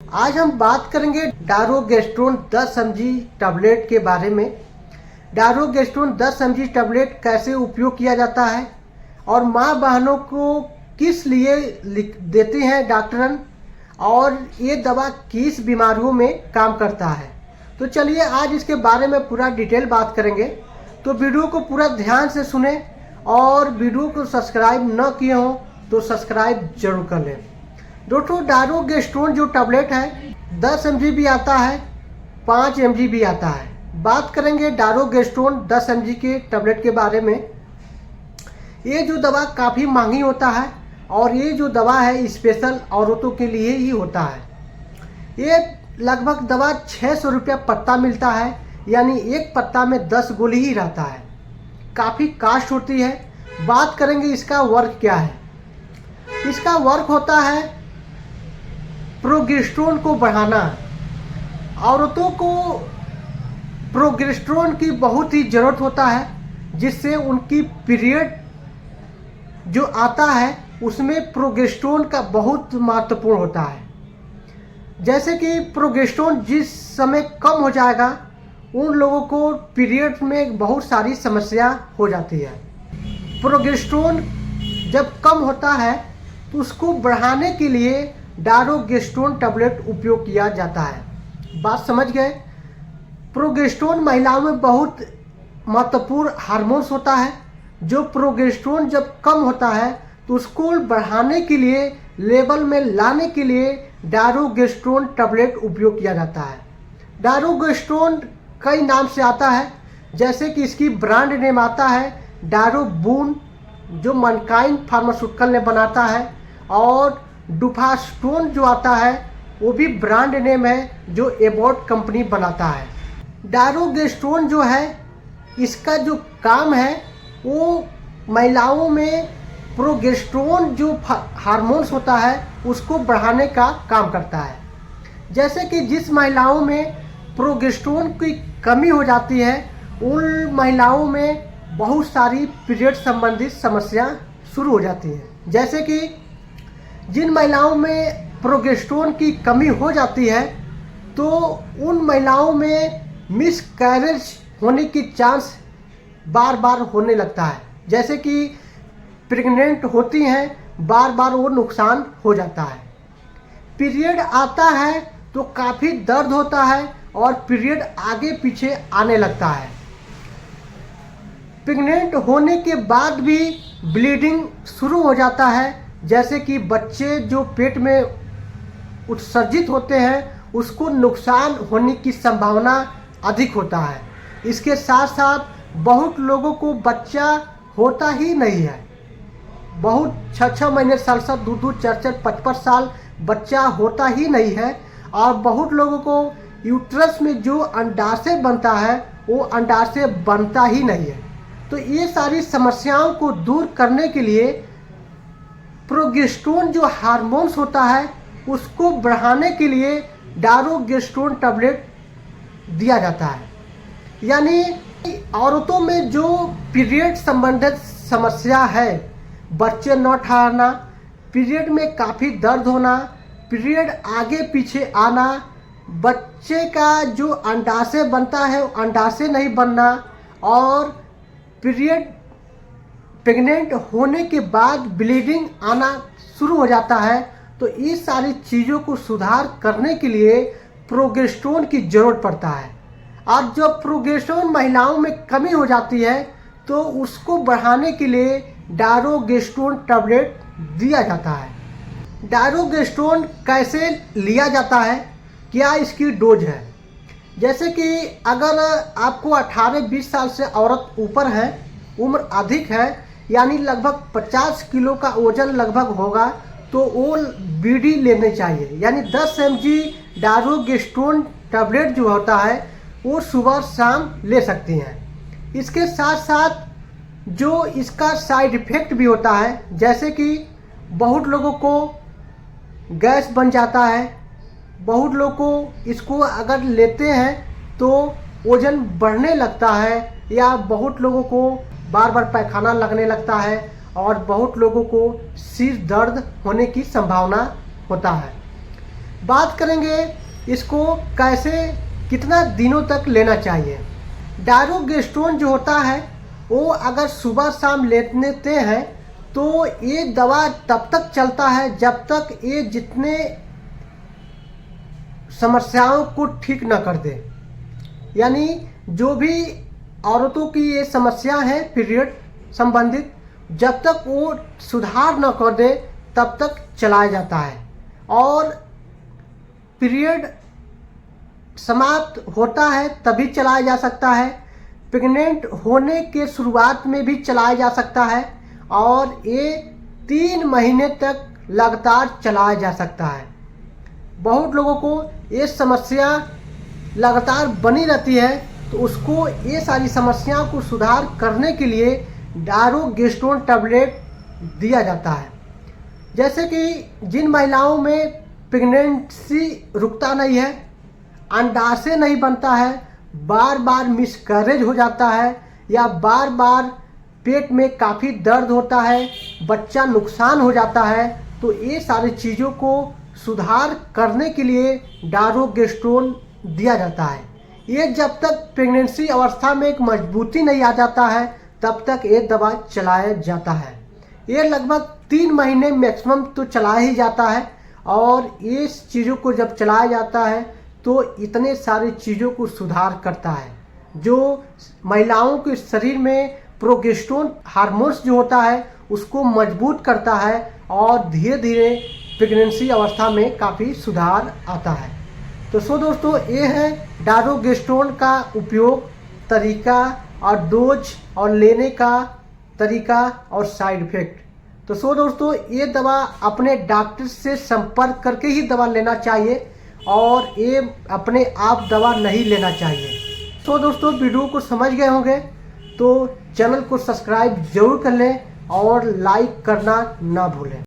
आज हम बात करेंगे डारोगेस्ट्रोन 10 mg टैबलेट के बारे में। डारोगेस्ट्रोन 10 mg टैबलेट कैसे उपयोग किया जाता है और माँ बहनों को किस लिए देते हैं डॉक्टरन, और ये दवा किस बीमारियों में काम करता है। तो चलिए आज इसके बारे में पूरा डिटेल बात करेंगे। तो वीडियो को पूरा ध्यान से सुने और वीडियो को सब्सक्राइब न किए हो तो सब्सक्राइब जरूर कर लें। दोस्तों, डारोगेस्ट्रोन जो टैबलेट है 10 mg भी आता है, 5 mg भी आता है। बात करेंगे डारोगेस्ट्रोन 10 mg के टैबलेट के बारे में। ये जो दवा काफ़ी महंगी होता है और ये जो दवा है स्पेशल औरतों के लिए ही होता है। ये लगभग दवा 600 रुपया पत्ता मिलता है, यानी एक पत्ता में 10 गोली ही रहता है। काफ़ी कास्ट होती है। बात करेंगे इसका वर्क क्या है। इसका वर्क होता है प्रोजेस्टेरोन को बढ़ाना। औरतों को प्रोजेस्टेरोन की बहुत ही ज़रूरत होता है, जिससे उनकी पीरियड जो आता है उसमें प्रोजेस्टेरोन का बहुत महत्वपूर्ण होता है। जैसे कि प्रोजेस्टेरोन जिस समय कम हो जाएगा उन लोगों को पीरियड में बहुत सारी समस्या हो जाती है। प्रोजेस्टेरोन जब कम होता है तो उसको बढ़ाने के लिए डारोगेस्ट्रोन टैबलेट उपयोग किया जाता है। बात समझ गए। प्रोजेस्टेरोन महिलाओं में बहुत महत्वपूर्ण हार्मोन्स होता है। जो प्रोजेस्टेरोन जब कम होता है तो उसको बढ़ाने के लिए, लेवल में लाने के लिए डारोगेस्ट्रोन टैबलेट उपयोग किया जाता है। डारोगेस्ट्रोन कई नाम से आता है, जैसे कि इसकी ब्रांड नेम आता है डारोबून, जो मनकाइन फार्मास्यूटिकल ने बनाता है, और डुफास्टोन जो आता है वो भी ब्रांड नेम है जो एबॉट कंपनी बनाता है। डारोगेस्ट्रोन जो है इसका जो काम है वो महिलाओं में प्रोजेस्टेरोन जो हार्मोन्स होता है उसको बढ़ाने का काम करता है। जैसे कि जिस महिलाओं में प्रोजेस्टेरोन की कमी हो जाती है उन महिलाओं में बहुत सारी पीरियड संबंधित समस्या शुरू हो जाती हैं। जैसे कि जिन महिलाओं में प्रोजेस्टेरोन की कमी हो जाती है तो उन महिलाओं में मिसकैरेज होने की चांस बार बार होने लगता है। जैसे कि प्रेग्नेंट होती हैं, बार बार वो नुकसान हो जाता है। पीरियड आता है तो काफ़ी दर्द होता है और पीरियड आगे पीछे आने लगता है। प्रेग्नेंट होने के बाद भी ब्लीडिंग शुरू हो जाता है। जैसे कि बच्चे जो पेट में उत्सर्जित होते हैं उसको नुकसान होने की संभावना अधिक होता है। इसके साथ साथ बहुत लोगों को बच्चा होता ही नहीं है। बहुत 6-6 महीने, साल 2-2, 4-4, 5-5 साल बच्चा होता ही नहीं है। और बहुत लोगों को यूट्रस में जो अंडाशय बनता है वो अंडाशय बनता ही नहीं है। तो ये सारी समस्याओं को दूर करने के लिए प्रोजेस्टेरोन जो हार्मोन्स होता है उसको बढ़ाने के लिए डारोगेस्ट्रोन टैबलेट दिया जाता है। यानी औरतों में जो पीरियड संबंधित समस्या है, बच्चे न ठहरना, पीरियड में काफ़ी दर्द होना, पीरियड आगे पीछे आना, बच्चे का जो अंडाशय बनता है वो अंडाशय नहीं बनना, और पीरियड प्रेग्नेंट होने के बाद ब्लीडिंग आना शुरू हो जाता है। तो ये सारी चीज़ों को सुधार करने के लिए प्रोजेस्टेरोन की ज़रूरत पड़ता है। और जब प्रोजेस्टेरोन महिलाओं में कमी हो जाती है तो उसको बढ़ाने के लिए डारोगेस्ट्रोन टैबलेट दिया जाता है। डारोगेस्ट्रोन कैसे लिया जाता है, क्या इसकी डोज है। जैसे कि अगर आपको 18-20 साल से औरत ऊपर है, उम्र अधिक है, यानी लगभग 50 किलो का वजन लगभग होगा, तो वो बीडी लेने चाहिए। यानी 10 mg डारोगेस्ट्रोन टैबलेट जो होता है वो सुबह शाम ले सकती हैं। इसके साथ साथ जो इसका साइड इफ़ेक्ट भी होता है, जैसे कि बहुत लोगों को गैस बन जाता है, बहुत लोगों को इसको अगर लेते हैं तो वज़न बढ़ने लगता है, या बहुत लोगों को बार बार पैखाना लगने लगता है, और बहुत लोगों को सिर दर्द होने की संभावना होता है। बात करेंगे इसको कैसे कितना दिनों तक लेना चाहिए। डायरोगेस्टोन जो होता है वो अगर सुबह शाम लेते हैं तो ये दवा तब तक चलता है जब तक ये जितने समस्याओं को ठीक न कर दे। यानी जो भी औरतों की ये समस्या है पीरियड संबंधित, जब तक वो सुधार न कर दे तब तक चलाया जाता है। और पीरियड समाप्त होता है तभी चलाया जा सकता है। प्रेग्नेंट होने के शुरुआत में भी चलाया जा सकता है और ये 3 महीने तक लगातार चलाया जा सकता है। बहुत लोगों को ये समस्या लगातार बनी रहती है, तो उसको ये सारी समस्याओं को सुधार करने के लिए डायरोगेस्टोन टैबलेट दिया जाता है। जैसे कि जिन महिलाओं में प्रेगनेंसी रुकता नहीं है, अंडाशय नहीं बनता है, बार बार मिसकैरेज हो जाता है या बार बार पेट में काफ़ी दर्द होता है, बच्चा नुकसान हो जाता है, तो ये सारी चीज़ों को सुधार करने के लिए डायरोगेस्टोन दिया जाता है। ये जब तक प्रेगनेंसी अवस्था में एक मजबूती नहीं आ जाता है तब तक ये दवा चलाया जाता है। ये लगभग 3 महीने मैक्सिमम तो चलाया ही जाता है और ये चीज़ों को जब चलाया जाता है तो इतने सारी चीज़ों को सुधार करता है। जो महिलाओं के शरीर में प्रोजेस्टेरोन हार्मोन्स जो होता है उसको मजबूत करता है और धीरे धीरे प्रेगनेंसी अवस्था में काफ़ी सुधार आता है। तो दोस्तों ये है डायरोगेस्टोन का उपयोग, तरीका और डोज और लेने का तरीका और साइड इफ़ेक्ट। तो दोस्तों ये दवा अपने डॉक्टर से संपर्क करके ही दवा लेना चाहिए और ये अपने आप दवा नहीं लेना चाहिए। तो दोस्तों वीडियो को समझ गए होंगे तो चैनल को सब्सक्राइब जरूर कर लें और लाइक करना ना भूलें।